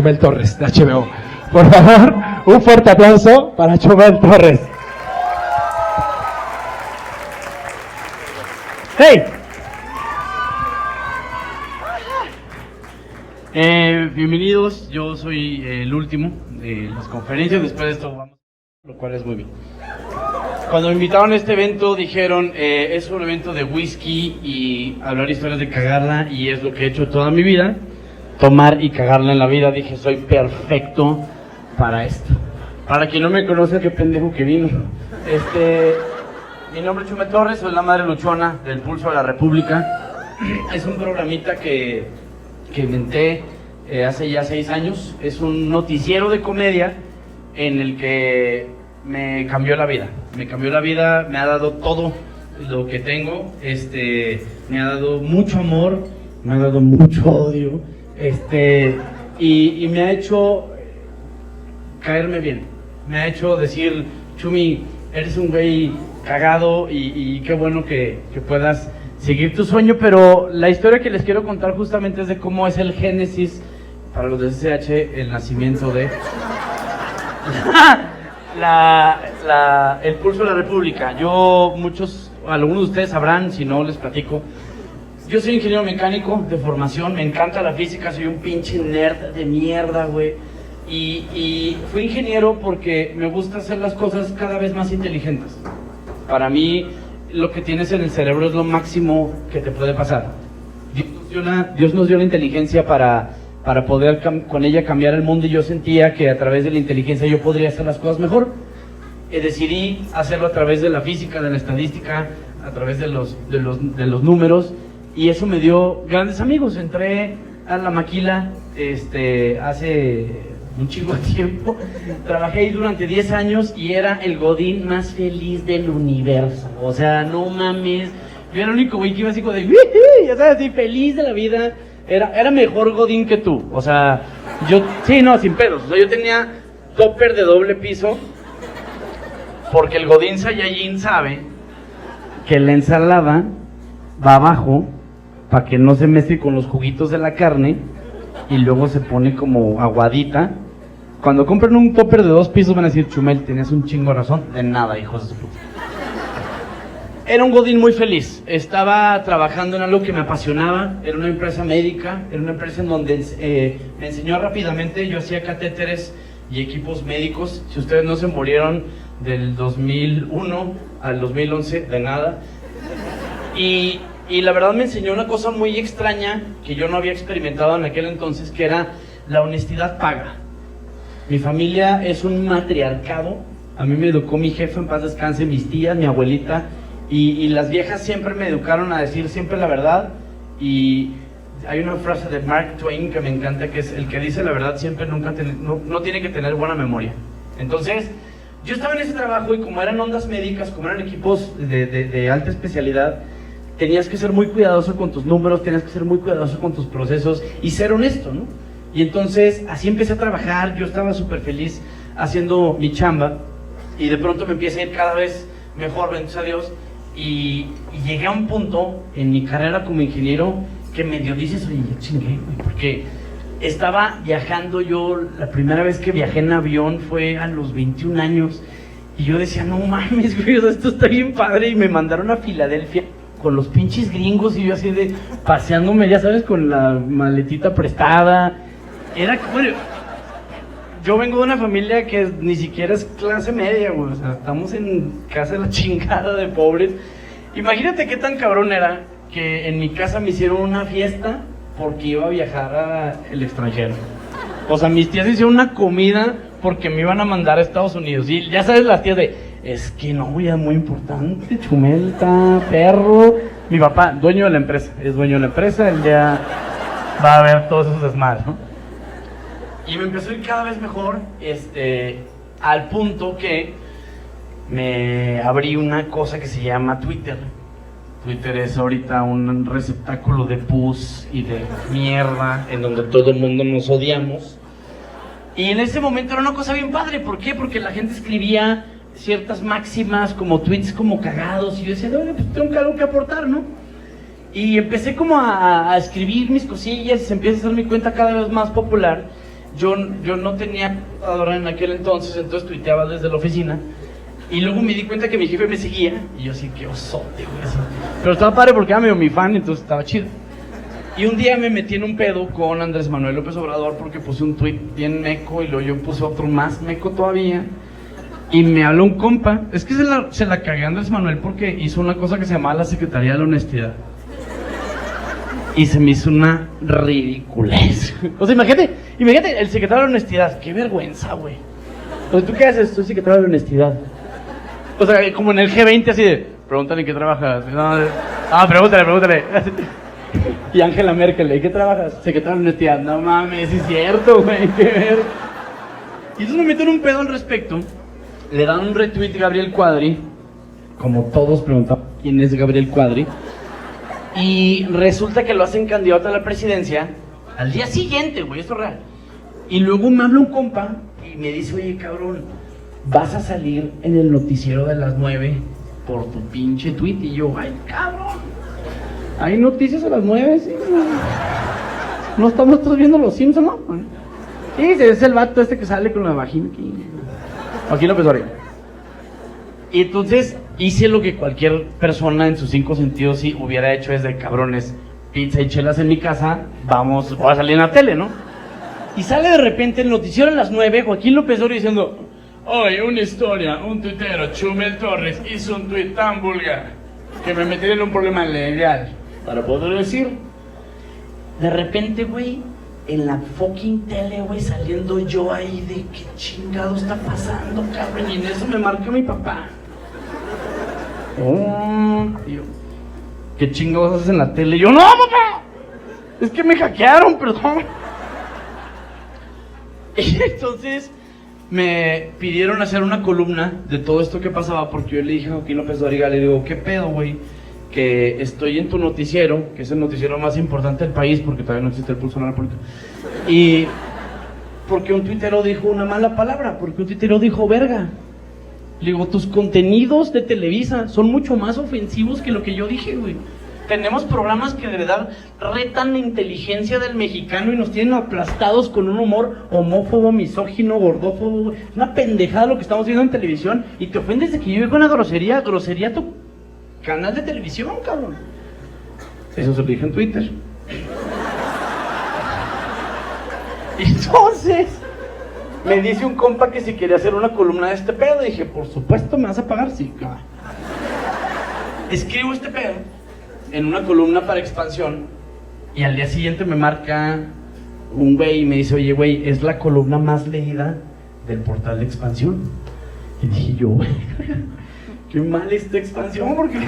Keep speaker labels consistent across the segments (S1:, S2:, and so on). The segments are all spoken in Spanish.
S1: Chumel Torres, de HBO. Por favor, un fuerte aplauso para Chumel Torres. ¡Hey!
S2: Bienvenidos, yo soy el último de las conferencias, después de esto vamos, lo cual es muy bien. Cuando me invitaron a este evento dijeron, es un evento de whisky y hablar historias de cagarla, y es lo que he hecho toda mi vida, tomar y cagarla en la vida. Dije, soy perfecto para esto. Para quien no me conoce, qué pendejo que vino. Mi nombre es Chumel Torres, soy la madre luchona del Pulso de la República. Es un programita que inventé hace ya 6 años. Es un noticiero de comedia en el que me cambió la vida. Me cambió la vida, me ha dado todo lo que tengo. Me ha dado mucho amor, me ha dado mucho odio. Y me ha hecho caerme bien. Me ha hecho decir, Chumi, eres un güey cagado y qué bueno que puedas seguir tu sueño. Pero la historia que les quiero contar justamente es de cómo es el génesis para los de SH, el nacimiento de el Pulso de la República. Algunos de ustedes sabrán, si no les platico. Yo soy ingeniero mecánico de formación, me encanta la física, soy un pinche nerd de mierda, güey. Y fui ingeniero porque me gusta hacer las cosas cada vez más inteligentes. Para mí, lo que tienes en el cerebro es lo máximo que te puede pasar. Dios nos dio la inteligencia para poder con ella cambiar el mundo, y yo sentía que a través de la inteligencia yo podría hacer las cosas mejor. Decidí hacerlo a través de la física, de la estadística, a través de los números, y eso me dio grandes amigos. Entré a la maquila hace un chingo de tiempo, trabajé ahí durante 10 años y era el godín más feliz del universo. O sea, no mames, yo era el único güey que iba así como de ya sabes, así feliz de la vida. Era mejor godín que tú. O sea, sin pedos. O sea, yo tenía topper de doble piso, porque el godín Saiyajin sabe que la ensalada va abajo para que no se mezcle con los juguitos de la carne y luego se pone como aguadita. Cuando compren un topper de 2 pisos van a decir, Chumel, tenías un chingo de razón. De nada, hijos de su puta. Era un godín muy feliz. Estaba trabajando en algo que me apasionaba. Era una empresa médica, era una empresa en donde me enseñó rápidamente. Yo hacía catéteres y equipos médicos. Si ustedes no se murieron del 2001 al 2011, de nada. Y la verdad me enseñó una cosa muy extraña que yo no había experimentado en aquel entonces, que era la honestidad paga. Mi familia es un matriarcado. A mí me educó mi jefe, en paz descanse, mis tías, mi abuelita, y las viejas siempre me educaron a decir siempre la verdad. Y hay una frase de Mark Twain que me encanta, que es: el que dice la verdad siempre no tiene que tener buena memoria. Entonces, yo estaba en ese trabajo, y como eran ondas médicas, como eran equipos de alta especialidad, tenías que ser muy cuidadoso con tus números, tenías que ser muy cuidadoso con tus procesos y ser honesto, ¿no? Y entonces así empecé a trabajar. Yo estaba súper feliz haciendo mi chamba, y de pronto me empieza a ir cada vez mejor, bendito a Dios, y llegué a un punto en mi carrera como ingeniero que medio dices, oye, ya chingué, güey, porque estaba viajando. Yo la primera vez que viajé en avión fue a los 21 años, y yo decía, no mames, güey, esto está bien padre. Y me mandaron a Filadelfia con los pinches gringos, y yo así de paseándome, ya sabes, con la maletita prestada. Era como, yo vengo de una familia que ni siquiera es clase media, güey. O sea, estamos en casa de la chingada de pobres. Imagínate qué tan cabrón era que en mi casa me hicieron una fiesta porque iba a viajar al extranjero. O sea, mis tías hicieron una comida porque me iban a mandar a Estados Unidos. Y ya sabes, las tías de, es que no, ya es muy importante, Chumel está perro. Mi papá, dueño de la empresa, es dueño de la empresa, él ya va a ver todos esos desmadres, ¿no? Y me empezó a ir cada vez mejor, al punto que me abrí una cosa que se llama Twitter. Twitter es ahorita un receptáculo de pus y de mierda en donde todo el mundo nos odiamos. Y en ese momento era una cosa bien padre. ¿Por qué? Porque la gente escribía ciertas máximas, como tweets como cagados, y yo decía, no, pues tengo algo que aportar, ¿no? Y empecé como a escribir mis cosillas, y se empieza a hacer mi cuenta cada vez más popular. yo no tenía computadora en aquel entonces tuiteaba desde la oficina. Y luego me di cuenta que mi jefe me seguía. Y yo así, qué osote, güey. Así. Pero estaba padre porque era medio mi fan, entonces estaba chido. Y un día me metí en un pedo con Andrés Manuel López Obrador porque puse un tweet bien meco y luego yo puse otro más meco todavía. Y me habló un compa. Es que se la cagué a Andrés Manuel porque hizo una cosa que se llamaba la Secretaría de la Honestidad. Y se me hizo una ridiculez. O sea, imagínate, el secretario de la Honestidad. Qué vergüenza, güey. O sea, ¿tú qué haces? Soy secretario de la Honestidad. O sea, como en el G20 así de, pregúntale en qué trabajas. No, pregúntale. Y Angela Merkel, ¿en qué trabajas? Secretario de la Honestidad. No mames, sí es cierto, güey, qué ver. Y entonces me meto en un pedo al respecto. Le dan un retweet a Gabriel Cuadri. Como todos preguntan quién es Gabriel Cuadri. Y resulta que lo hacen candidato a la presidencia al día siguiente, güey, esto es real. Y luego me habla un compa y me dice, oye, cabrón, vas a salir en el noticiero de las 9 por tu pinche tweet. Y yo, ay, cabrón, ¿hay noticias a las 9? Sí, no estamos todos viendo los Simpsons, ¿no? Sí, es el vato este que sale con la vagina aquí López Obrador. Y entonces hice lo que cualquier persona en sus 5 sentidos sí hubiera hecho, es de cabrones, pizza y chelas en mi casa, voy a salir en la tele, ¿no? Y sale de repente el noticiero a las 9, Joaquín López Obrador diciendo, hoy una historia, un tuitero, Chumel Torres, hizo un tuit tan vulgar que me metí en un problema legal, para poder decir. De repente, güey, en la fucking tele, güey, saliendo yo ahí de qué chingado está pasando, cabrón, y en eso me marcó mi papá. Oh, tío, ¿qué chingados haces en la tele? Y yo, no, papá, es que me hackearon, perdón. Y entonces me pidieron hacer una columna de todo esto que pasaba, porque yo le dije a Joaquín López Dóriga, le digo, ¿qué pedo, güey? Que estoy en tu noticiero, que es el noticiero más importante del país, porque todavía no existe el Pulso de la República. Y porque un tuitero dijo una mala palabra, porque un tuitero dijo verga. Le digo, tus contenidos de Televisa son mucho más ofensivos que lo que yo dije, güey. Tenemos programas que de verdad retan la inteligencia del mexicano y nos tienen aplastados con un humor homófobo, misógino, gordófobo, güey. Una pendejada lo que estamos viendo en televisión y te ofendes de que yo diga una grosería a tu canal de televisión, cabrón. Eso se lo dije en Twitter. Entonces me dice un compa que si quería hacer una columna de este pedo. Dije, por supuesto, ¿me vas a pagar? Sí, cabrón. Escribo este pedo en una columna para Expansión y al día siguiente me marca un güey y me dice, oye, güey, es la columna más leída del portal de Expansión. Y dije yo, güey, qué mal esta Expansión, porque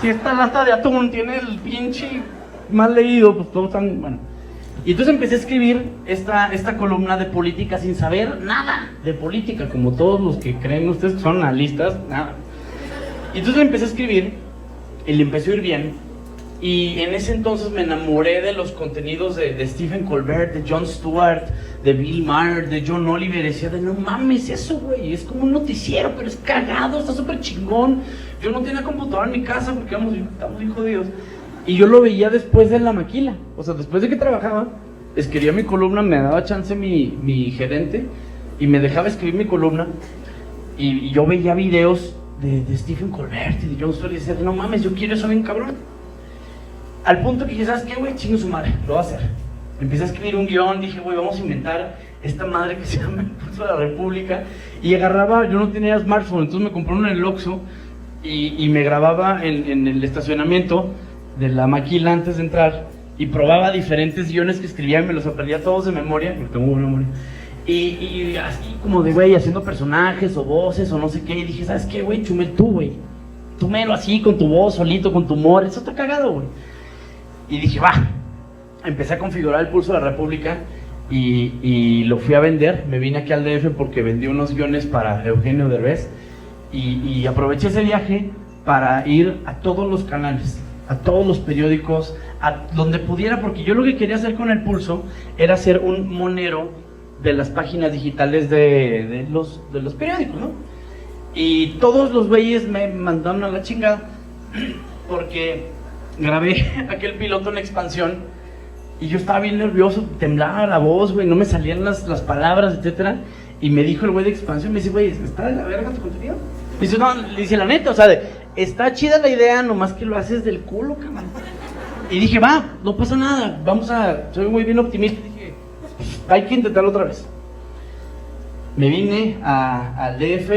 S2: si esta lata de atún tiene el pinche mal leído, pues todos están, bueno. Y entonces empecé a escribir esta columna de política sin saber nada de política, como todos los que creen ustedes que son analistas, nada. Y entonces empecé a escribir y le empezó a ir bien. Y en ese entonces me enamoré de los contenidos de Stephen Colbert, de Jon Stewart, de Bill Maher, de John Oliver. Decía de no mames eso, güey, es como un noticiero, pero es cagado, está súper chingón. Yo no tenía computadora en mi casa porque estamos bien jodidos. Y yo lo veía después de la maquila, o sea, después de que trabajaba, escribía mi columna, me daba chance mi gerente y me dejaba escribir mi columna. Y yo veía videos de Stephen Colbert y de Jon Stewart y decía, no mames, yo quiero eso bien cabrón. Al punto que dije, ¿sabes qué, güey? Chingo su madre, lo voy a hacer. Empecé a escribir un guión, dije, güey, vamos a inventar esta madre que se llama El Pulso de la República. Y agarraba, yo no tenía smartphone, entonces me compré uno en el Oxxo y me grababa en el estacionamiento de la maquila antes de entrar y probaba diferentes guiones que escribía y me los aprendía todos de memoria, porque tengo buena memoria. Y así como de, güey, haciendo personajes o voces o no sé qué. Y dije, ¿sabes qué, güey? Chumel tú, güey. Tú melo así, con tu voz, solito, con tu humor. Eso está cagado, güey. Y dije, va. Empecé a configurar El Pulso de la República y lo fui a vender. Me vine aquí al DF porque vendí unos guiones para Eugenio Derbez. Y aproveché ese viaje para ir a todos los canales, a todos los periódicos, a donde pudiera, porque yo lo que quería hacer con El Pulso era ser un monero de las páginas digitales de los periódicos, ¿no? Y todos los güeyes me mandaron a la chingada porque grabé aquel piloto en Expansión Y yo estaba bien nervioso, temblaba la voz, güey, no me salían las palabras, etcétera. Y me dijo el güey de Expansión, me dice, güey, ¿está de la verga tu contenido? Dice, no, le dice, la neta, o sea, está chida la idea, nomás que lo haces del culo, cabrón. Y dije, va, no pasa nada, soy muy bien optimista. Dije, hay que intentarlo otra vez. Me vine al DF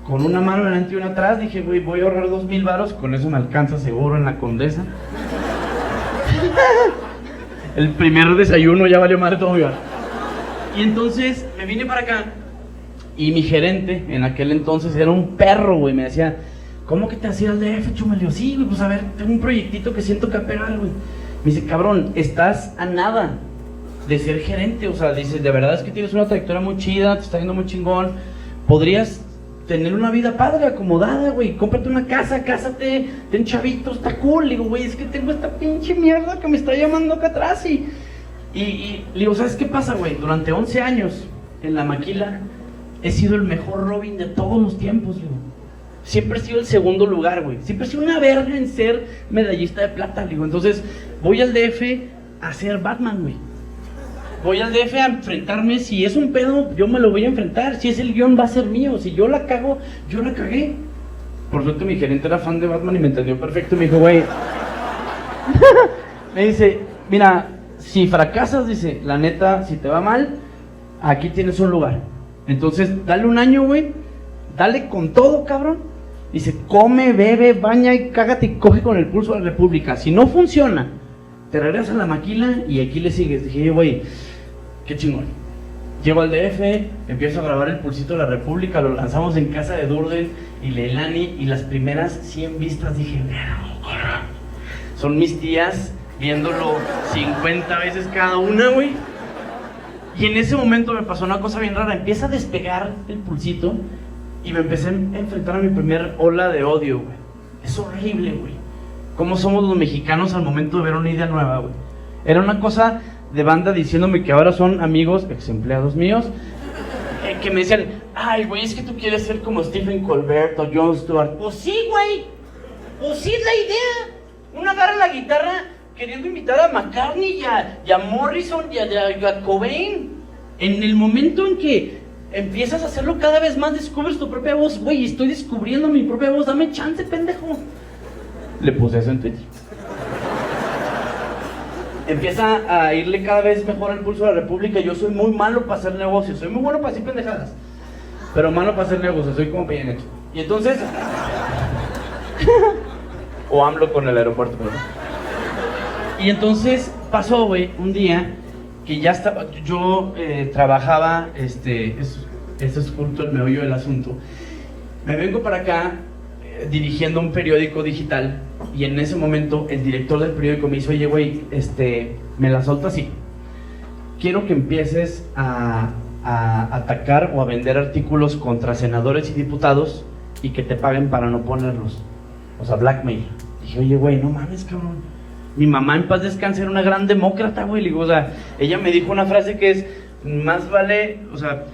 S2: con una mano delante y una atrás. Dije, güey, voy a ahorrar 2,000 varos, con eso me alcanza seguro en la Condesa. El primer desayuno ya valió madre todo mi bar. Y entonces me vine para acá. Y mi gerente en aquel entonces era un perro, güey. Me decía, ¿cómo que te has ido al DF, Chuma? Le digo, sí, güey, pues a ver, tengo un proyectito que siento que va a pegar, güey. Me dice, cabrón, estás a nada de ser gerente. O sea, dice, de verdad es que tienes una trayectoria muy chida, te está yendo muy chingón. Podrías tener una vida padre, acomodada, güey. Cómprate una casa, cásate, ten chavitos, está cool. Le digo, güey, es que tengo esta pinche mierda que me está llamando acá atrás. Y le digo, ¿sabes qué pasa, güey? Durante 11 años en la maquila he sido el mejor Robin de todos los tiempos, güey. Siempre he sido el segundo lugar, güey. Siempre he sido una verga en ser medallista de plata, digo. Entonces, voy al DF a ser Batman, güey. Voy al DF a enfrentarme. Si es un pedo, yo me lo voy a enfrentar. Si es el guión, va a ser mío. Si yo la cago, yo la cagué. Por suerte, mi gerente era fan de Batman y me entendió perfecto. Me dijo, güey. Me dice, mira, si fracasas, dice, la neta, si te va mal, aquí tienes un lugar. Entonces, dale un año, güey. Dale con todo, cabrón. Dice, come, bebe, baña y cágate y coge con el pulso a la República. Si no funciona, te regresas a la maquila y aquí le sigues. Dije, güey, qué chingón. Llego al DF, empiezo a grabar el pulsito de la República, lo lanzamos en casa de Durden y Leilani, y las primeras 100 vistas dije, son mis tías viéndolo 50 veces cada una, güey. Y en ese momento me pasó una cosa bien rara. Empieza a despegar el pulsito y me empecé a enfrentar a mi primer ola de odio, güey. Es horrible, güey. Cómo somos los mexicanos al momento de ver una idea nueva, güey. Era una cosa de banda diciéndome que ahora son amigos, ex empleados míos, que me decían, ay, güey, es que tú quieres ser como Stephen Colbert o Jon Stewart. Pues sí, güey. Pues sí es la idea. Uno agarra la guitarra queriendo invitar a McCartney y a Morrison y a Cobain. En el momento en que empiezas a hacerlo cada vez más, descubres tu propia voz. Güey, estoy descubriendo mi propia voz, dame chance, pendejo. Le puse eso en Twitter. Empieza a irle cada vez mejor al pulso de la República. Yo soy muy malo para hacer negocios, soy muy bueno para decir pendejadas, pero malo para hacer negocios, soy como Peña Nieto. Y entonces o AMLO con el aeropuerto, ¿verdad? Y entonces pasó, güey, un día que ya estaba, yo trabajaba, eso es justo el meollo del asunto. Me vengo para acá dirigiendo un periódico digital, y en ese momento el director del periódico me dice, oye, güey, me la solto así. Quiero que empieces a atacar o a vender artículos contra senadores y diputados y que te paguen para no ponerlos. O sea, blackmail. Dije, oye, güey, no mames, cabrón. Mi mamá, en paz descanse, era una gran demócrata, güey. Le digo, o sea, ella me dijo una frase que es, más vale, o sea,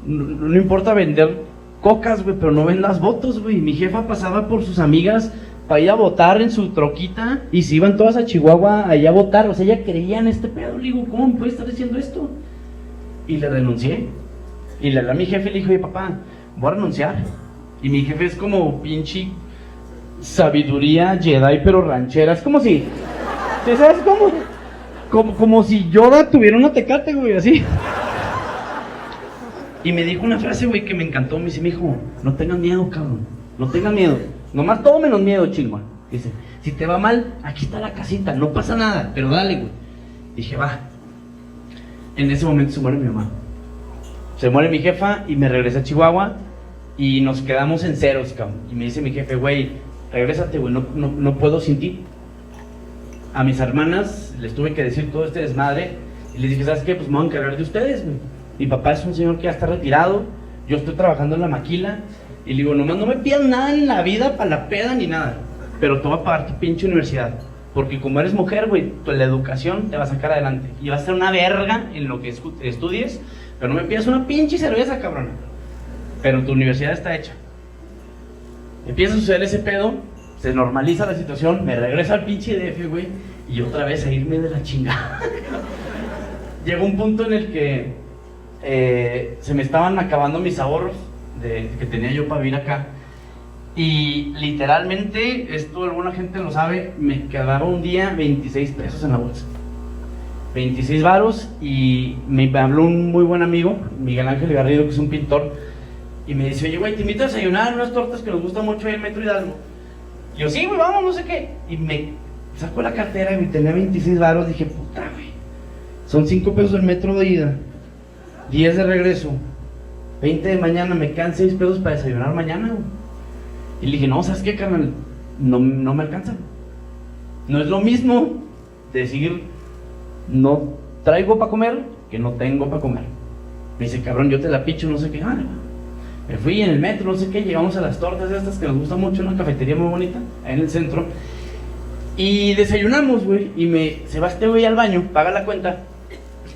S2: no importa vender cocas, güey, pero no vendas votos, güey. Mi jefa pasaba por sus amigas para ir a votar en su troquita y se iban todas a Chihuahua allá a votar. O sea, ella creía en este pedo. Le digo, ¿cómo me puede estar diciendo esto? Y le renuncié. Y le hablé a mi jefe y le dije, oye, papá, voy a renunciar. Y mi jefe es como pinche sabiduría Jedi, pero ranchera. Es como si, ¿sabes cómo? Como si Yoda tuviera una Tecate, güey, así. Y me dijo una frase, güey, que me encantó. Me dice, mijo, no tengas miedo, cabrón. No tengas miedo. Nomás todo menos miedo, chingón. Dice, si te va mal, aquí está la casita. No pasa nada, pero dale, güey. Dije, va. En ese momento se muere mi mamá. Se muere mi jefa y me regresé a Chihuahua y nos quedamos en ceros, cabrón. Y me dice mi jefe, güey, regrésate, güey, no puedo sin ti. A mis hermanas les tuve que decir todo este desmadre y les dije, ¿sabes qué? Pues me voy a encargar de ustedes, güey. Mi papá es un señor que ya está retirado, yo estoy trabajando en la maquila y le digo, nomás no me pidas nada en la vida para la peda ni nada, pero te voy a pagar tu pinche universidad, porque como eres mujer, güey, la educación te va a sacar adelante y vas a ser una verga en lo que estudies, pero no me pidas una pinche cerveza, cabrón, pero tu universidad está hecha. Empieza a suceder ese pedo, se normaliza la situación, me regresa al pinche DF, güey, y otra vez a irme de la chingada. Llegó un punto en el que se me estaban acabando mis ahorros que tenía yo para vivir acá. Y literalmente, esto alguna gente lo sabe, me quedaba un día 26 pesos en la bolsa. 26 varos, y me habló un muy buen amigo, Miguel Ángel Garrido, que es un pintor, y me dice, oye, güey, te invito a desayunar unas tortas que nos gustan mucho ahí en Metro Hidalgo. Y yo, sí, güey, vamos, no sé qué. Y me sacó la cartera y me tenía 26 varos, dije, puta, güey, son 5 pesos el metro de ida, 10 de regreso, 20 de mañana, me quedan 6 pesos para desayunar mañana, güey. Y le dije, no, ¿sabes qué, carnal? No me alcanza. No es lo mismo decir, no traigo para comer, que no tengo para comer. Me dice, cabrón, yo te la picho, no sé qué. Me fui en el metro, no sé qué, llegamos a las tortas estas que nos gustan mucho, una cafetería muy bonita, ahí en el centro. Y desayunamos, güey, y se va este güey al baño, paga la cuenta,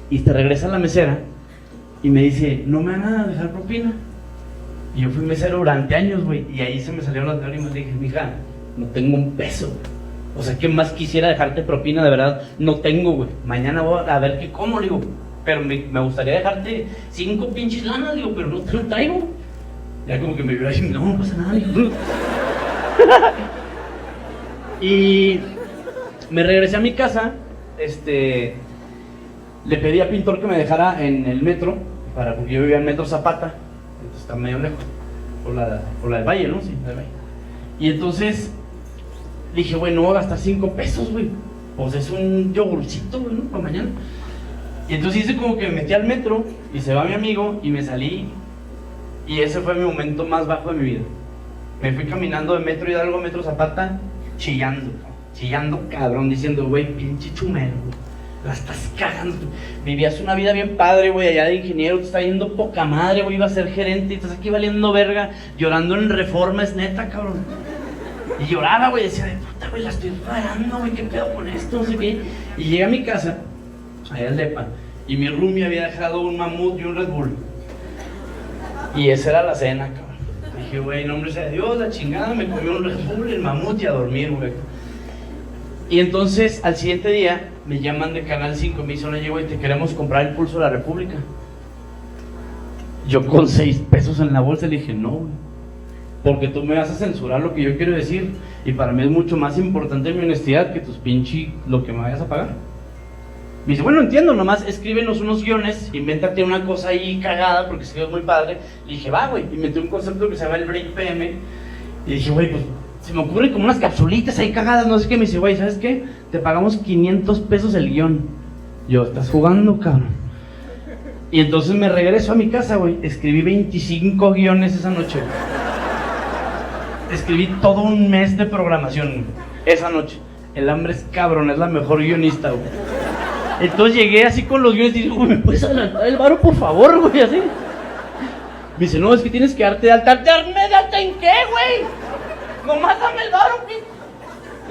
S2: y te regresa a la mesera, y me dice, no me van a dejar propina. Y yo fui mesero durante años, güey, y ahí se me salieron las lágrimas y le dije, mija, no tengo un peso, güey. O sea, ¿qué más quisiera dejarte propina? De verdad, no tengo, güey. Mañana voy a ver qué como, le digo, pero me gustaría dejarte 5 pinches lanas, digo, pero no te lo traigo. Ya como que me vio ahí, no pasa nada, digo. Y me regresé a mi casa, le pedí a Pintor que me dejara en el metro, porque yo vivía en Metro Zapata. Entonces está medio lejos, por la del Valle, ¿no? Sí, del Valle. Y entonces dije, güey, no voy a gastar 5 pesos, güey. Pues es un yogurcito, güey, ¿no? Para mañana. Y entonces hice como que me metí al metro y se va mi amigo y me salí. Y ese fue mi momento más bajo de mi vida. Me fui caminando de Metro Hidalgo a Metro Zapata, chillando cabrón, diciendo, güey, pinche chumero, güey. La estás cagando. Vivías una vida bien padre, güey, allá de ingeniero, te está yendo poca madre, güey, iba a ser gerente y estás aquí valiendo verga, llorando en Reforma, es neta, cabrón. Y lloraba, güey, decía, de puta, güey, la estoy fallando, güey, qué pedo con esto, no sé qué. Y llegué a mi casa, allá al depa, y mi roomie había dejado un mamut y un Red Bull. Y esa era la cena, cabrón. Dije, güey, nombre sea Dios, la chingada, me comí un Red Bull, el mamut y a dormir, güey. Y entonces, al siguiente día, me llaman de Canal 5, me dicen, oye, güey, te queremos comprar el Pulso de la República. Yo con 6 pesos en la bolsa le dije, no, güey, porque tú me vas a censurar lo que yo quiero decir, y para mí es mucho más importante mi honestidad que tus pinche lo que me vayas a pagar. Me dice, bueno, entiendo, nomás escríbenos unos guiones, invéntate una cosa ahí cagada, porque escribes muy padre. Le dije, va, güey, y metí un concepto que se llama el Break PM, y dije, güey, pues se me ocurren como unas capsulitas ahí cagadas, no sé qué. Me dice, güey, ¿sabes qué? Te pagamos 500 pesos el guión. Yo, ¿estás jugando, cabrón? Y entonces me regreso a mi casa, güey. Escribí 25 guiones esa noche. Escribí todo un mes de programación esa noche. El hambre es cabrón, es la mejor guionista, güey. Entonces llegué así con los guiones y dije, güey, ¿me puedes adelantar el varo, por favor, güey? Así. Me dice, no, es que tienes que darte de alta. ¿Darme de alta en qué, güey? Nomás dame el varo, güey.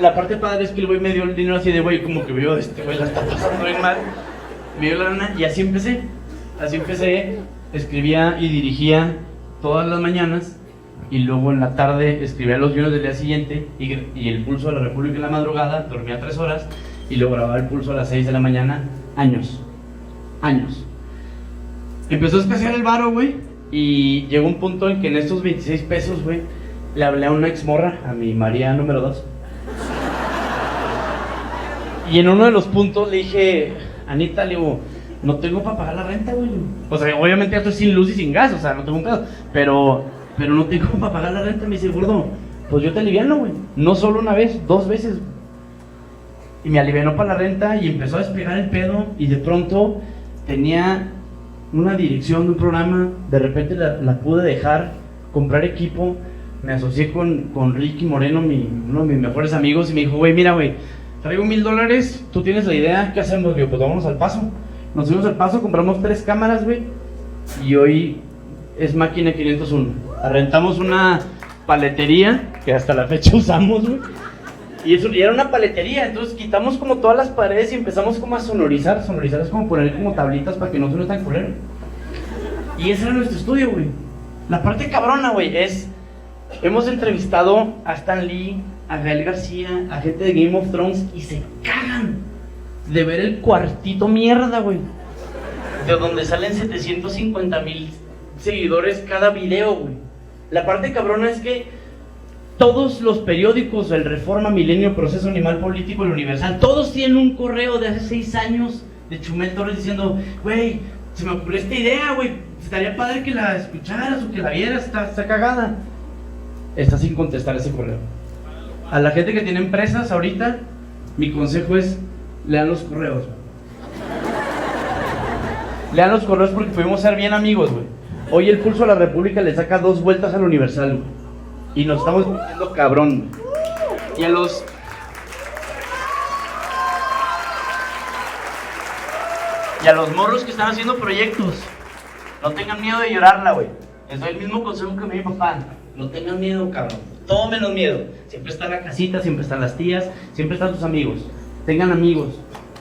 S2: La parte padre es que el güey me dio el dinero así de, güey, como que veo, güey la está pasando bien mal. Me dio la lana y así empecé. Escribía y dirigía todas las mañanas. Y luego en la tarde escribía los guiones del día siguiente. Y el Pulso de la República en la madrugada, dormía 3 horas. Y luego grababa el Pulso a las 6 de la mañana. Años. Empezó a escasear el varo, güey. Y llegó un punto en que en estos 26 pesos, güey, le hablé a una exmorra, a mi María número 2. Y en uno de los puntos le dije, Anita, le digo, no tengo para pagar la renta, güey. O sea, obviamente ya estoy sin luz y sin gas, o sea, no tengo un pedo. Pero no tengo para pagar la renta. Me dice, gordo, pues yo te aliviano, güey. No solo una vez, 2 veces. Y me alivianó para la renta y empezó a despegar el pedo. Y de pronto tenía una dirección de un programa. De repente la pude dejar, comprar equipo. Me asocié con Ricky Moreno, uno de mis mejores amigos. Y me dijo, güey, mira, güey, traigo $1000, tú tienes la idea, ¿qué hacemos? Digo, pues vámonos al Paso. Nos fuimos al Paso, compramos 3 cámaras, güey. Y hoy es máquina 501. Rentamos una paletería que hasta la fecha usamos, güey. Y era una paletería, entonces quitamos como todas las paredes y empezamos como a sonorizar. Sonorizar es como poner como tablitas para que no suene tan culero. Y ese era nuestro estudio, güey. La parte cabrona, güey, hemos entrevistado a Stan Lee, a Gael García, a gente de Game of Thrones y se cagan de ver el cuartito mierda, güey. De donde salen 750,000 seguidores cada video, güey. La parte cabrona es que todos los periódicos, el Reforma, Milenio, Proceso Animal Político, el Universal, todos tienen un correo de hace 6 años de Chumel Torres diciendo, güey, se me ocurrió esta idea, güey, estaría padre que la escucharas o que la vieras, está cagada. Está sin contestar ese correo. A la gente que tiene empresas ahorita, mi consejo es, lean los correos. Lean los correos porque podemos ser bien amigos, güey. Hoy el Pulso de la República le saca 2 vueltas al Universal, güey. Y nos estamos metiendo cabrón, güey. Y a los morros que están haciendo proyectos, no tengan miedo de llorarla, güey. Les doy el mismo consejo que me dio mi papá. No tengan miedo, cabrón. Todo menos miedo. Siempre está la casita, siempre están las tías, siempre están tus amigos. Tengan amigos.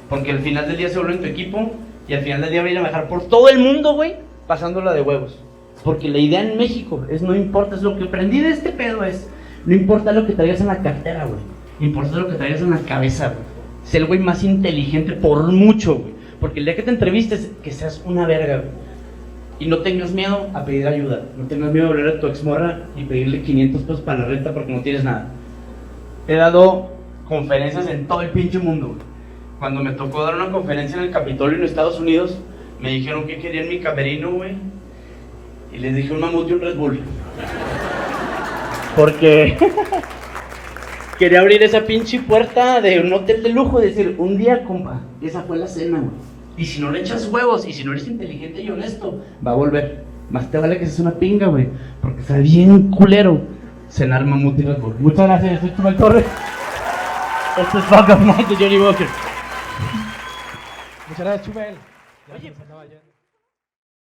S2: Porque al final del día se vuelven tu equipo y al final del día van a ir a viajar por todo el mundo, güey, pasándola de huevos. Porque la idea en México es no importa, es lo que aprendí de este pedo es, no importa lo que traigas en la cartera, güey. Importa lo que traigas en la cabeza, güey. Sé el güey más inteligente por mucho, güey. Porque el día que te entrevistes, que seas una verga, güey. Y no tengas miedo a pedir ayuda. No tengas miedo a hablar a tu exmorra y pedirle 500 pesos para la renta porque no tienes nada. He dado conferencias en todo el pinche mundo, güey. Cuando me tocó dar una conferencia en el Capitolio en Estados Unidos, me dijeron que querían mi camerino, güey. Y les dije un mamut y un Red Bull. Porque quería abrir esa pinche puerta de un hotel de lujo y decir, un día, compa, esa fue la cena, güey. Y si no le echas huevos, y si no eres inteligente y honesto, va a volver. Más te vale que seas una pinga, güey. Porque está bien culero cenar mamut y Red Bull. Muchas gracias, soy Chumel Torres. Esto es Fuck Up Night de Johnny Walker.
S1: Muchas gracias, Chumel.
S2: Oye,
S1: Gracias, caballero.